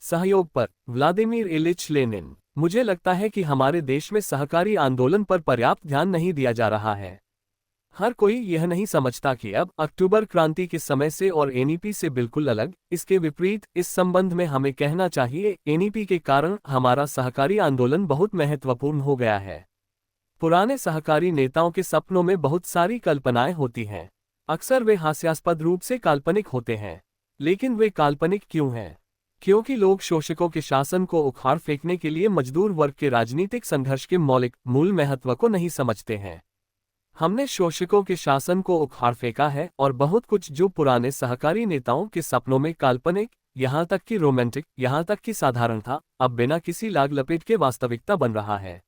सहयोग पर Vladimir Ilyich Lenin. मुझे लगता है कि हमारे देश में सहकारी आंदोलन पर पर्याप्त ध्यान नहीं दिया जा रहा है। हर कोई यह नहीं समझता कि अब अक्टूबर क्रांति के समय से और एनईपी से बिल्कुल अलग, इसके विपरीत इस संबंध में हमें कहना चाहिए, एनईपी के कारण हमारा सहकारी आंदोलन बहुत महत्वपूर्ण हो गया है। पुराने सहकारी नेताओं के सपनों में बहुत सारी कल्पनाएं होती हैं। अक्सर वे हास्यास्पद रूप से काल्पनिक होते हैं। लेकिन वे काल्पनिक क्यों हैं? क्योंकि लोग शोषकों के शासन को उखाड़ फेंकने के लिए मजदूर वर्ग के राजनीतिक संघर्ष के मौलिक मूल महत्व को नहीं समझते हैं। हमने शोषकों के शासन को उखाड़ फेंका है और बहुत कुछ जो पुराने सहकारी नेताओं के सपनों में काल्पनिक, यहाँ तक कि रोमांटिक, यहाँ तक कि साधारण था, अब बिना किसी लाग लपेट के वास्तविकता बन रहा है।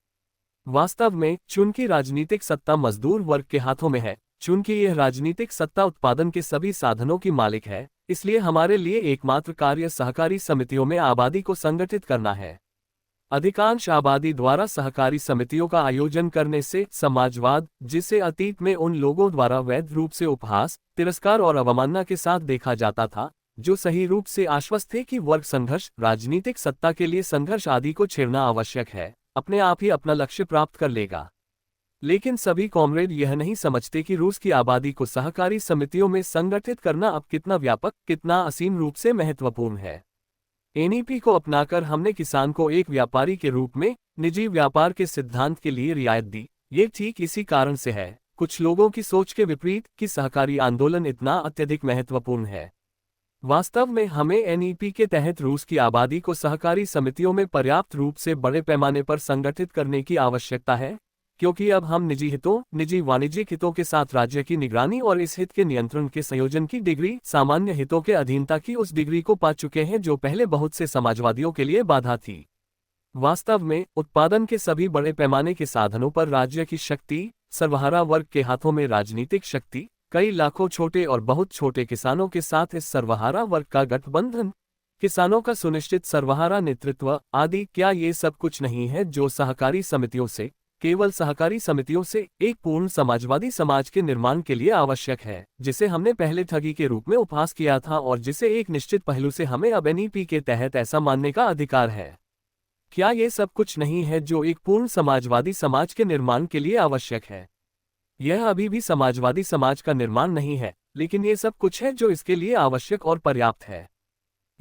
वास्तव में चूंकि राजनीतिक सत्ता मजदूर वर्ग के हाथों में है, चूंकि यह राजनीतिक सत्ता उत्पादन के सभी साधनों की मालिक है, इसलिए हमारे लिए एकमात्र कार्य सहकारी समितियों में आबादी को संगठित करना है। अधिकांश आबादी द्वारा सहकारी समितियों का आयोजन करने से समाजवाद, जिसे अतीत में उन लोगों द्वारा वैध रूप से उपहास, तिरस्कार और अवमानना के साथ देखा जाता था, जो सही रूप से आश्वस्त थे कि वर्ग संघर्ष, राजनीतिक सत्ता के लिए संघर्ष आदि को छेड़ना आवश्यक है, अपने आप ही अपना लक्ष्य प्राप्त कर लेगा। लेकिन सभी कॉमरेड यह नहीं समझते कि रूस की आबादी को सहकारी समितियों में संगठित करना अब कितना व्यापक, कितना असीम रूप से महत्वपूर्ण है। एनईपी को अपनाकर हमने किसान को एक व्यापारी के रूप में निजी व्यापार के सिद्धांत के लिए रियायत दी। ये ठीक इसी कारण से है, कुछ लोगों की सोच के विपरीत, कि सहकारी आंदोलन इतना अत्यधिक महत्वपूर्ण है। वास्तव में हमें एनईपी के तहत रूस की आबादी को सहकारी समितियों में पर्याप्त रूप से बड़े पैमाने पर संगठित करने की आवश्यकता है, क्योंकि अब हम निजी हितों, निजी वाणिज्यिक हितों के साथ राज्य की निगरानी और इस हित के नियंत्रण के संयोजन की डिग्री, सामान्य हितों के अधीनता की उस डिग्री को पा चुके हैं जो पहले बहुत से समाजवादियों के लिए बाधा थी। वास्तव में उत्पादन के सभी बड़े पैमाने के साधनों पर राज्य की शक्ति, सर्वहारा वर्ग के हाथों में राजनीतिक शक्ति, कई लाखों छोटे और बहुत छोटे किसानों के साथ इस सर्वहारा वर्ग का गठबंधन, किसानों का सुनिश्चित सर्वहारा नेतृत्व आदि, क्या ये सब कुछ नहीं है जो सहकारी समितियों से, केवल सहकारी समितियों से, एक पूर्ण समाजवादी समाज के निर्माण के लिए आवश्यक है, जिसे हमने पहले ठगी के रूप में उपहास किया था और जिसे एक निश्चित पहलू से हमें अब एनईपी के तहत ऐसा मानने का अधिकार है? क्या ये सब कुछ नहीं है जो एक पूर्ण समाजवादी समाज के निर्माण के लिए आवश्यक है? यह अभी भी समाजवादी समाज का निर्माण नहीं है, लेकिन ये सब कुछ है जो इसके लिए आवश्यक और पर्याप्त है।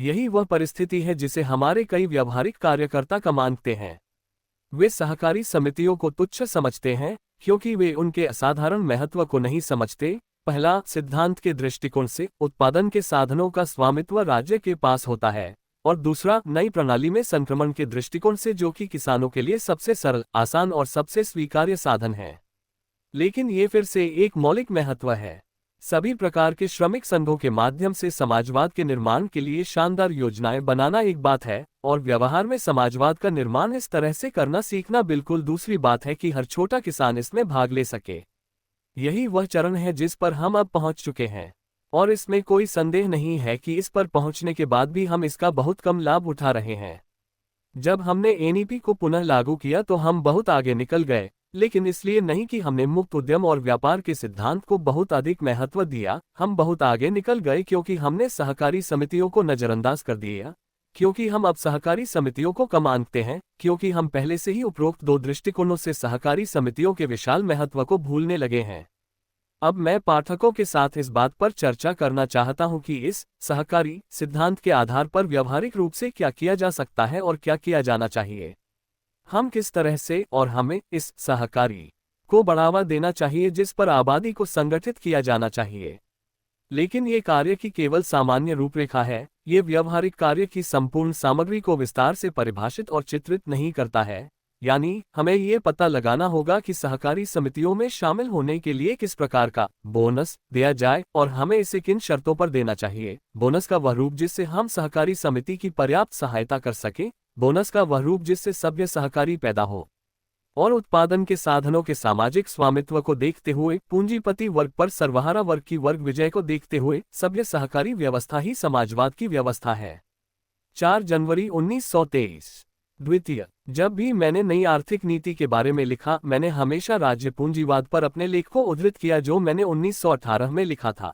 यही वह परिस्थिति है जिसे हमारे कई व्यावहारिक कार्यकर्ता का मानते हैं। वे सहकारी समितियों को तुच्छ समझते हैं क्योंकि वे उनके असाधारण महत्व को नहीं समझते। पहला, सिद्धांत के दृष्टिकोण से उत्पादन के साधनों का स्वामित्व राज्य के पास होता है, और दूसरा, नई प्रणाली में संक्रमण के दृष्टिकोण से, जो कि किसानों के लिए सबसे सरल, आसान और सबसे स्वीकार्य साधन है। लेकिन ये फिर से एक मौलिक महत्व है। सभी प्रकार के श्रमिक संघों के माध्यम से समाजवाद के निर्माण के लिए शानदार योजनाएं बनाना एक बात है, और व्यवहार में समाजवाद का निर्माण इस तरह से करना सीखना बिल्कुल दूसरी बात है कि हर छोटा किसान इसमें भाग ले सके। यही वह चरण है जिस पर हम अब पहुंच चुके हैं, और इसमें कोई संदेह नहीं है कि इस पर पहुंचने के बाद भी हम इसका बहुत कम लाभ उठा रहे हैं। जब हमने एनईपी को पुनः लागू किया तो हम बहुत आगे निकल गए, लेकिन इसलिए नहीं कि हमने मुक्त उद्यम और व्यापार के सिद्धांत को बहुत अधिक महत्व दिया। हम बहुत आगे निकल गए क्योंकि हमने सहकारी समितियों को नजरअंदाज कर दिया, क्योंकि हम अब सहकारी समितियों को कम आंकते हैं, क्योंकि हम पहले से ही उपरोक्त दो दृष्टिकोणों से सहकारी समितियों के विशाल महत्व को भूलने लगे हैं। अब मैं पाठकों के साथ इस बात पर चर्चा करना चाहता हूं कि इस सहकारी सिद्धांत के आधार पर व्यावहारिक रूप से क्या किया जा सकता है और क्या किया जाना चाहिए। हम किस तरह से और हमें इस सहकारी को बढ़ावा देना चाहिए जिस पर आबादी को संगठित किया जाना चाहिए। लेकिन ये कार्य की केवल सामान्य रूपरेखा है, ये व्यावहारिक कार्य की संपूर्ण सामग्री को विस्तार से परिभाषित और चित्रित नहीं करता है। यानी हमें ये पता लगाना होगा कि सहकारी समितियों में शामिल होने के लिए किस प्रकार का बोनस दिया जाए और हमें इसे किन शर्तों पर देना चाहिए। बोनस का वह रूप जिससे हम सहकारी समिति की पर्याप्त सहायता कर सकें, बोनस का वह रूप जिससे सभ्य सहकारी पैदा हो, और उत्पादन के साधनों के सामाजिक स्वामित्व को देखते हुए पूंजीपति वर्ग पर सर्वहारा वर्ग की वर्ग विजय को देखते हुए सभ्य सहकारी व्यवस्था ही समाजवाद की व्यवस्था है। 4 जनवरी 1923। द्वितीय, जब भी मैंने नई आर्थिक नीति के बारे में लिखा, मैंने हमेशा राज्य पूंजीवाद पर अपने लेख को उद्धृत किया जो मैंने 1918 में लिखा था।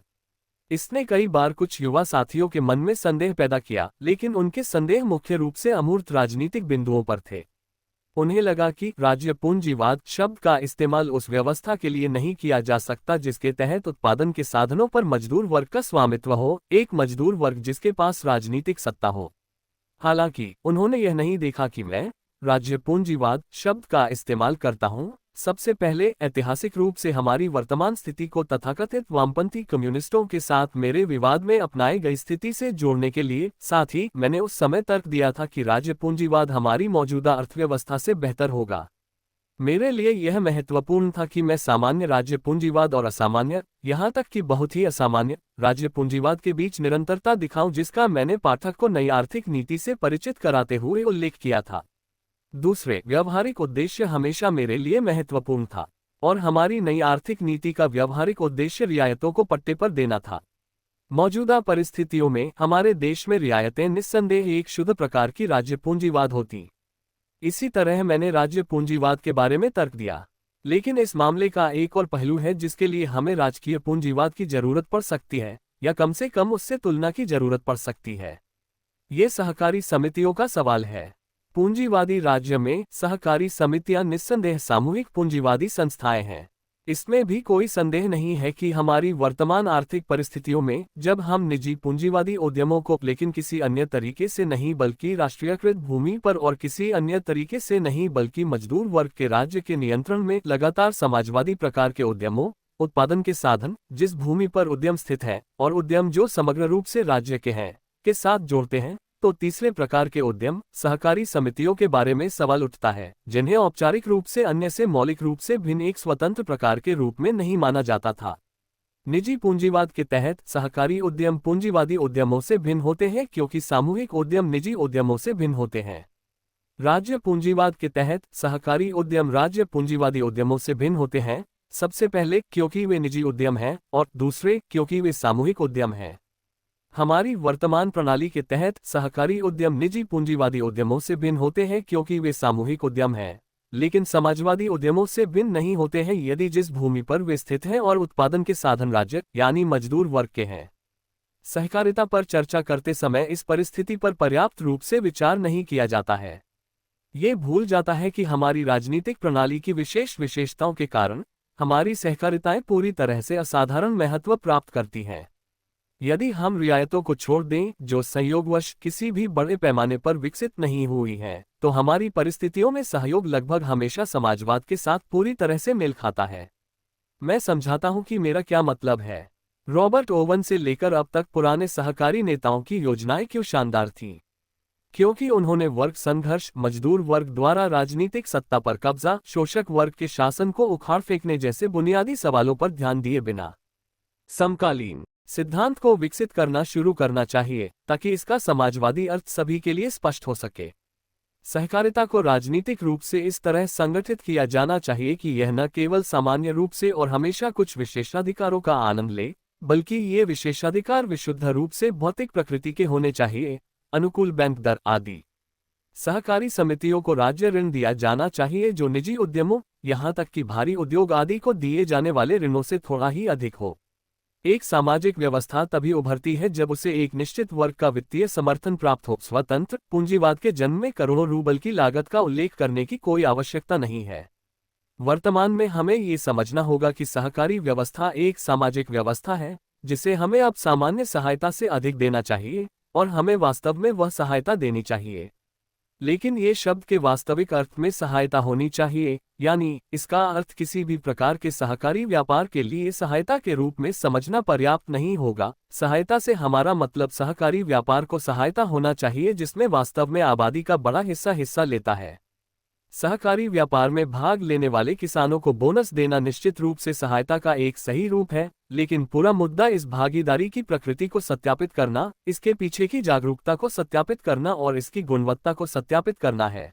इसने कई बार कुछ युवा साथियों के मन में संदेह पैदा किया, लेकिन उनके संदेह मुख्य रूप से अमूर्त राजनीतिक बिंदुओं पर थे। उन्हें लगा कि राज्य पूंजीवाद शब्द का इस्तेमाल उस व्यवस्था के लिए नहीं किया जा सकता जिसके तहत उत्पादन के साधनों पर मजदूर वर्ग का स्वामित्व हो, एक मजदूर वर्ग जिसके पास राजनीतिक सत्ता हो। हालांकि उन्होंने यह नहीं देखा कि मैं राज्य पूंजीवाद शब्द का इस्तेमाल करता हूं सबसे पहले ऐतिहासिक रूप से हमारी वर्तमान स्थिति को तथाकथित वामपंथी कम्युनिस्टों के साथ मेरे विवाद में अपनाई गई स्थिति से जोड़ने के लिए। साथ ही मैंने उस समय तर्क दिया था कि राज्य पूंजीवाद हमारी मौजूदा अर्थव्यवस्था से बेहतर होगा। मेरे लिए यह महत्वपूर्ण था कि मैं सामान्य राज्य पूंजीवाद और असामान्य, यहां तक कि बहुत ही असामान्य राज्य पूंजीवाद के बीच निरंतरता दिखाऊं, जिसका मैंने पाठक को नई आर्थिक नीति से परिचित कराते हुए उल्लेख किया था। दूसरे, व्यावहारिक उद्देश्य हमेशा मेरे लिए महत्वपूर्ण था और हमारी नई आर्थिक नीति का व्यावहारिक उद्देश्य रियायतों को पट्टे पर देना था। मौजूदा परिस्थितियों में हमारे देश में रियायतें निस्संदेह एक शुद्ध प्रकार की राज्य पूंजीवाद होती। इसी तरह मैंने राज्य पूंजीवाद के बारे में तर्क दिया। लेकिन इस मामले का एक और पहलू है जिसके लिए हमें राजकीय पूंजीवाद की जरूरत पड़ सकती है, या कम से कम उससे तुलना की जरूरत पड़ सकती है। ये सहकारी समितियों का सवाल है। पूंजीवादी राज्य में सहकारी समितियां निस्संदेह सामूहिक पूंजीवादी संस्थाएं हैं। इसमें भी कोई संदेह नहीं है कि हमारी वर्तमान आर्थिक परिस्थितियों में जब हम निजी पूंजीवादी उद्यमों को, लेकिन किसी अन्य तरीके से नहीं बल्कि राष्ट्रीयकृत भूमि पर, और किसी अन्य तरीके से नहीं बल्कि मजदूर वर्ग के राज्य के नियंत्रण में लगातार समाजवादी प्रकार के उद्यमों, उत्पादन के साधन जिस भूमि पर उद्यम स्थित है और उद्यम जो समग्र रूप से राज्य के हैं के साथ जोड़ते हैं, तो तीसरे प्रकार के उद्यम सहकारी समितियों के बारे में सवाल उठता है, जिन्हें औपचारिक रूप से अन्य से मौलिक रूप से भिन्न एक स्वतंत्र प्रकार के रूप में नहीं माना जाता था। निजी पूंजीवाद के तहत सहकारी उद्यम पूंजीवादी उद्यमों से भिन्न होते हैं क्योंकि सामूहिक उद्यम निजी उद्यमों से भिन्न होते हैं। राज्य पूंजीवाद के तहत सहकारी उद्यम राज्य पूंजीवादी उद्यमों से भिन्न होते हैं, सबसे पहले क्योंकि वे निजी उद्यम हैं और दूसरे क्योंकि वे सामूहिक उद्यम हैं। हमारी वर्तमान प्रणाली के तहत सहकारी उद्यम निजी पूंजीवादी उद्यमों से भिन्न होते हैं क्योंकि वे सामूहिक उद्यम हैं, लेकिन समाजवादी उद्यमों से भिन्न नहीं होते हैं यदि जिस भूमि पर वे स्थित हैं और उत्पादन के साधन राज्य यानी मजदूर वर्ग के हैं। सहकारिता पर चर्चा करते समय इस परिस्थिति पर पर्याप्त रूप से विचार नहीं किया जाता है। ये भूल जाता है कि हमारी राजनीतिक प्रणाली की विशेष विशेषताओं के कारण हमारी सहकारिताएं पूरी तरह से असाधारण महत्व प्राप्त करती हैं। यदि हम रियायतों को छोड़ दें जो संयोगवश किसी भी बड़े पैमाने पर विकसित नहीं हुई हैं, तो हमारी परिस्थितियों में सहयोग लगभग हमेशा समाजवाद के साथ पूरी तरह से मेल खाता है। मैं समझाता हूं कि मेरा क्या मतलब है। रॉबर्ट ओवन से लेकर अब तक पुराने सहकारी नेताओं की योजनाएं क्यों शानदार थीं? क्योंकि उन्होंने वर्ग संघर्ष, मजदूर वर्ग द्वारा राजनीतिक सत्ता पर कब्जा, शोषक वर्ग के शासन को उखाड़ फेंकने जैसे बुनियादी सवालों पर ध्यान दिए बिना समकालीन सिद्धांत को विकसित करना शुरू करना चाहिए ताकि इसका समाजवादी अर्थ सभी के लिए स्पष्ट हो सके। सहकारिता को राजनीतिक रूप से इस तरह संगठित किया जाना चाहिए कि यह न केवल सामान्य रूप से और हमेशा कुछ विशेषाधिकारों का आनंद ले, बल्कि ये विशेषाधिकार विशुद्ध रूप से भौतिक प्रकृति के होने चाहिए, अनुकूल बैंक दर आदि। सहकारी समितियों को राज्य ऋण दिया जाना चाहिए जो निजी उद्यमों, यहां तक कि भारी उद्योग आदि को दिए जाने वाले ऋणों से थोड़ा ही अधिक हो। एक सामाजिक व्यवस्था तभी उभरती है जब उसे एक निश्चित वर्ग का वित्तीय समर्थन प्राप्त हो। स्वतंत्र पूंजीवाद के जन्म में करोड़ों रूबल की लागत का उल्लेख करने की कोई आवश्यकता नहीं है। वर्तमान में हमें ये समझना होगा कि सहकारी व्यवस्था एक सामाजिक व्यवस्था है जिसे हमें अब सामान्य सहायता से अधिक देना चाहिए और हमें वास्तव में वह सहायता देनी चाहिए। लेकिन ये शब्द के वास्तविक अर्थ में सहायता होनी चाहिए, यानी इसका अर्थ किसी भी प्रकार के सहकारी व्यापार के लिए सहायता के रूप में समझना पर्याप्त नहीं होगा। सहायता से हमारा मतलब सहकारी व्यापार को सहायता होना चाहिए जिसमें वास्तव में आबादी का बड़ा हिस्सा लेता है। सहकारी व्यापार में भाग लेने वाले किसानों को बोनस देना निश्चित रूप से सहायता का एक सही रूप है, लेकिन पूरा मुद्दा इस भागीदारी की प्रकृति को सत्यापित करना, इसके पीछे की जागरूकता को सत्यापित करना और इसकी गुणवत्ता को सत्यापित करना है।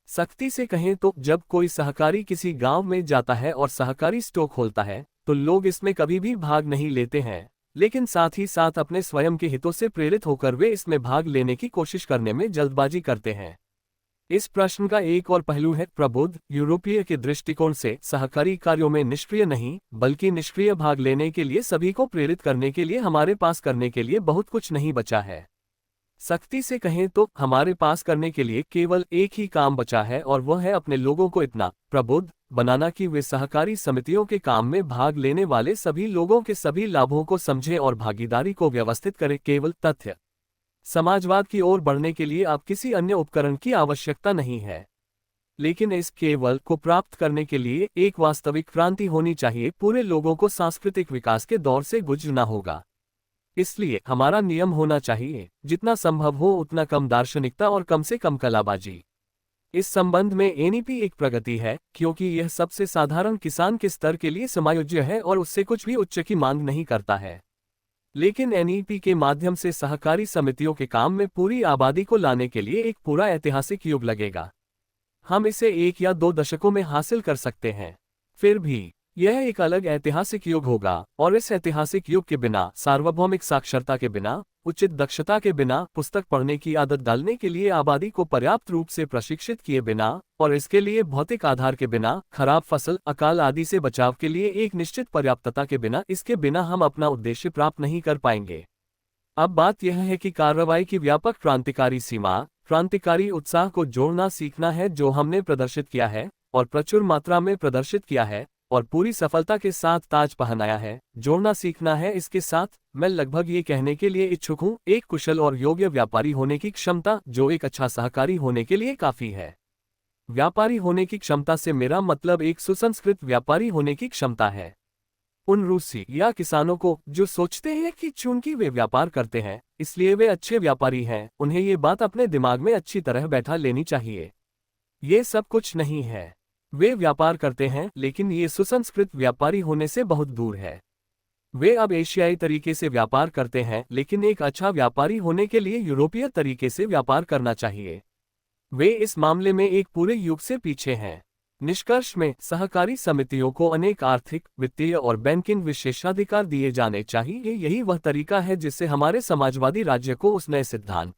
सख्ती से कहें तो जब कोई सहकारी किसी गांव में जाता है और सहकारी स्टोर खोलता है तो लोग इसमें कभी भी भाग नहीं लेते हैं, लेकिन साथ ही साथ अपने स्वयं के हितों से प्रेरित होकर वे इसमें भाग लेने की कोशिश करने में जल्दबाजी करते हैं। इस प्रश्न का एक और पहलू है प्रबुद्ध यूरोपीय के दृष्टिकोण से सहकारी कार्यों में निष्क्रिय नहीं बल्कि निष्क्रिय भाग लेने के लिए सभी को प्रेरित करने के लिए हमारे पास करने के लिए बहुत कुछ नहीं बचा है। सख्ती से कहें तो हमारे पास करने के लिए केवल एक ही काम बचा है और वह है अपने लोगों को इतना प्रबुद्ध बनाना कि वे सहकारी समितियों के काम में भाग लेने वाले सभी लोगों के सभी लाभों को समझें और भागीदारी को व्यवस्थित करें। केवल तथ्य समाजवाद की ओर बढ़ने के लिए अब किसी अन्य उपकरण की आवश्यकता नहीं है, लेकिन इस केवल को प्राप्त करने के लिए एक वास्तविक क्रांति होनी चाहिए। पूरे लोगों को सांस्कृतिक विकास के दौर से गुजरना होगा। इसलिए हमारा नियम होना चाहिए जितना संभव हो उतना कम दार्शनिकता और कम से कम कलाबाजी। इस संबंध में एनईपी एक प्रगति है क्योंकि यह सबसे साधारण किसान के स्तर के लिए समायोज्य है और उससे कुछ भी उच्च की मांग नहीं करता है। लेकिन एनईपी के माध्यम से सहकारी समितियों के काम में पूरी आबादी को लाने के लिए एक पूरा ऐतिहासिक युग लगेगा। हम इसे 1 या 2 दशकों में हासिल कर सकते हैं, फिर भी यह एक अलग ऐतिहासिक युग होगा और इस ऐतिहासिक युग के बिना, सार्वभौमिक साक्षरता के बिना, उचित दक्षता के बिना, पुस्तक पढ़ने की आदत डालने के लिए आबादी को पर्याप्त रूप से प्रशिक्षित किए बिना और इसके लिए भौतिक आधार के बिना, खराब फसल, अकाल आदि से बचाव के लिए एक निश्चित पर्याप्तता के बिना, इसके बिना हम अपना उद्देश्य प्राप्त नहीं कर पाएंगे। अब बात यह है कि कार्रवाई की व्यापक क्रांतिकारी सीमा, क्रांतिकारी उत्साह को जोड़ना सीखना है जो हमने प्रदर्शित किया है और प्रचुर मात्रा में प्रदर्शित किया है और पूरी सफलता के साथ ताज पहनाया है। जोड़ना सीखना है। इसके साथ मैं लगभग ये कहने के लिए इच्छुक हूँ, एक कुशल और योग्य व्यापारी होने की क्षमता जो एक अच्छा सहकारी होने के लिए काफी है। व्यापारी होने की क्षमता से मेरा मतलब एक सुसंस्कृत व्यापारी होने की क्षमता है। उन रूसी या किसानों को जो सोचते हैं कि चूंकि वे व्यापार करते हैं इसलिए वे अच्छे व्यापारी हैं, उन्हें ये बात अपने दिमाग में अच्छी तरह बैठा लेनी चाहिए। ये सब कुछ नहीं है। वे व्यापार करते हैं लेकिन ये सुसंस्कृत व्यापारी होने से बहुत दूर है। वे अब एशियाई तरीके से व्यापार करते हैं लेकिन एक अच्छा व्यापारी होने के लिए यूरोपीय तरीके से व्यापार करना चाहिए। वे इस मामले में एक पूरे युग से पीछे हैं। निष्कर्ष में सहकारी समितियों को अनेक आर्थिक, वित्तीय और बैंकिंग विशेषाधिकार दिए जाने चाहिए। यही वह तरीका है जिससे हमारे समाजवादी राज्य को उस नए सिद्धांत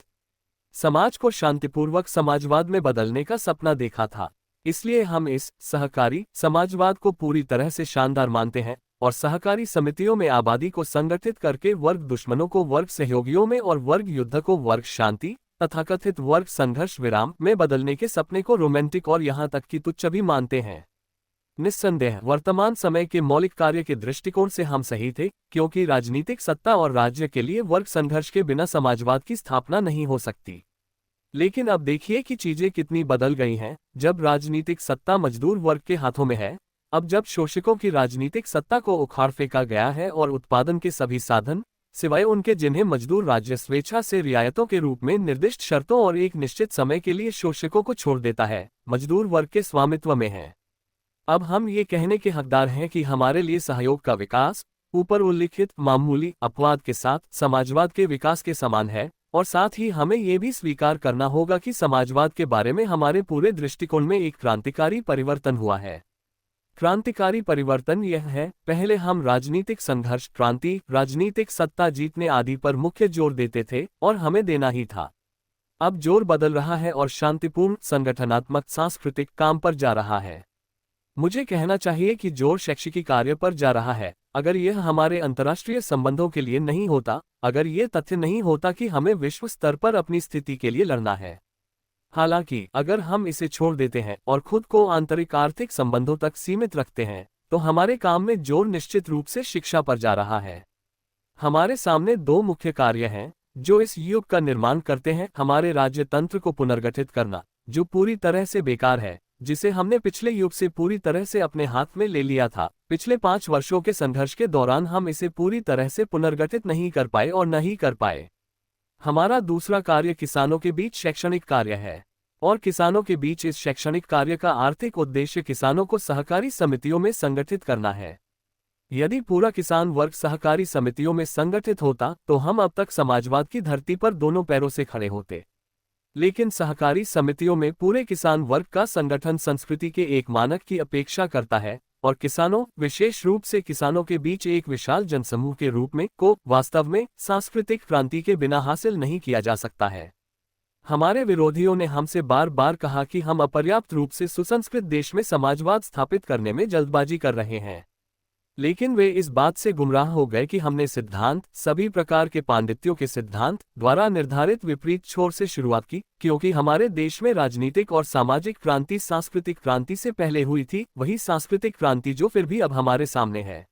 समाज को शांतिपूर्वक समाजवाद में बदलने का सपना देखा था। इसलिए हम इस सहकारी समाजवाद को पूरी तरह से शानदार मानते हैं और सहकारी समितियों में आबादी को संगठित करके वर्ग दुश्मनों को वर्ग सहयोगियों में और वर्ग युद्ध को वर्ग शांति, तथाकथित वर्ग संघर्ष विराम में बदलने के सपने को रोमांटिक और यहाँ तक कि तुच्छ भी मानते हैं। निस्संदेह वर्तमान समय के मौलिक कार्य के दृष्टिकोण से हम सही थे क्योंकि राजनीतिक सत्ता और राज्य के लिए वर्ग संघर्ष के बिना समाजवाद की स्थापना नहीं हो सकती। लेकिन अब देखिए कि चीजें कितनी बदल गई हैं। जब राजनीतिक सत्ता मजदूर वर्ग के हाथों में है, अब जब शोषकों की राजनीतिक सत्ता को उखाड़ फेंका गया है और उत्पादन के सभी साधन सिवाय उनके जिन्हें मजदूर राज्य स्वेच्छा से रियायतों के रूप में निर्दिष्ट शर्तों और एक निश्चित समय के लिए शोषकों को छोड़ देता है, मजदूर वर्ग के स्वामित्व में है। अब हम ये कहने के हकदार हैं कि हमारे लिए सहयोग का विकास ऊपर उल्लिखित मामूली अपवाद के साथ समाजवाद के विकास के समान है और साथ ही हमें ये भी स्वीकार करना होगा कि समाजवाद के बारे में हमारे पूरे दृष्टिकोण में एक क्रांतिकारी परिवर्तन हुआ है। क्रांतिकारी परिवर्तन यह है, पहले हम राजनीतिक संघर्ष, क्रांति, राजनीतिक सत्ता जीतने आदि पर मुख्य जोर देते थे और हमें देना ही था। अब जोर बदल रहा है और शांतिपूर्ण संगठनात्मक सांस्कृतिक काम पर जा रहा है। मुझे कहना चाहिए कि जोर शैक्षिकी कार्य पर जा रहा है। अगर यह हमारे अंतर्राष्ट्रीय संबंधों के लिए नहीं होता, अगर ये तथ्य नहीं होता कि हमें विश्व स्तर पर अपनी स्थिति के लिए लड़ना है। हालांकि अगर हम इसे छोड़ देते हैं और खुद को आंतरिक आर्थिक संबंधों तक सीमित रखते हैं तो हमारे काम में जोर निश्चित रूप से शिक्षा पर जा रहा है। हमारे सामने 2 मुख्य कार्य हैं जो इस युग का निर्माण करते हैं। हमारे राज्य तंत्र को पुनर्गठित करना जो पूरी तरह से बेकार है, जिसे हमने पिछले युग से पूरी तरह से अपने हाथ में ले लिया था। पिछले 5 वर्षों के संघर्ष के दौरान हम इसे पूरी तरह से पुनर्गठित नहीं कर पाए और न ही कर पाए। हमारा दूसरा कार्य किसानों के बीच शैक्षणिक कार्य है और किसानों के बीच इस शैक्षणिक कार्य का आर्थिक उद्देश्य किसानों को सहकारी समितियों में संगठित करना है। यदि पूरा किसान वर्ग सहकारी समितियों में संगठित होता तो हम अब तक समाजवाद की धरती पर दोनों पैरों से खड़े होते। लेकिन सहकारी समितियों में पूरे किसान वर्ग का संगठन संस्कृति के एक मानक की अपेक्षा करता है और किसानों, विशेष रूप से किसानों के बीच एक विशाल जनसमूह के रूप में को वास्तव में सांस्कृतिक क्रांति के बिना हासिल नहीं किया जा सकता है। हमारे विरोधियों ने हमसे बार बार कहा कि हम अपर्याप्त रूप से सुसंस्कृत देश में समाजवाद स्थापित करने में जल्दबाजी कर रहे हैं। लेकिन वे इस बात से गुमराह हो गए कि हमने सिद्धांत, सभी प्रकार के पांडित्यों के सिद्धांत द्वारा निर्धारित विपरीत छोर से शुरुआत की, क्योंकि हमारे देश में राजनीतिक और सामाजिक क्रांति सांस्कृतिक क्रांति से पहले हुई थी, वही सांस्कृतिक क्रांति जो फिर भी अब हमारे सामने है।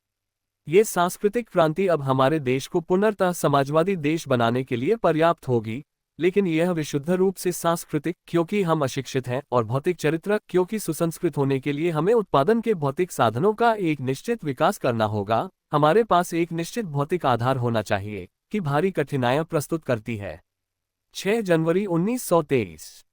ये सांस्कृतिक क्रांति अब हमारे देश को पुनर्तः समाजवादी देश बनाने के लिए पर्याप्त होगी, लेकिन यह विशुद्ध रूप से सांस्कृतिक, क्योंकि हम अशिक्षित हैं, और भौतिक चरित्र, क्योंकि सुसंस्कृत होने के लिए हमें उत्पादन के भौतिक साधनों का एक निश्चित विकास करना होगा। हमारे पास एक निश्चित भौतिक आधार होना चाहिए कि भारी कठिनाइयां प्रस्तुत करती है। 6 जनवरी 1923।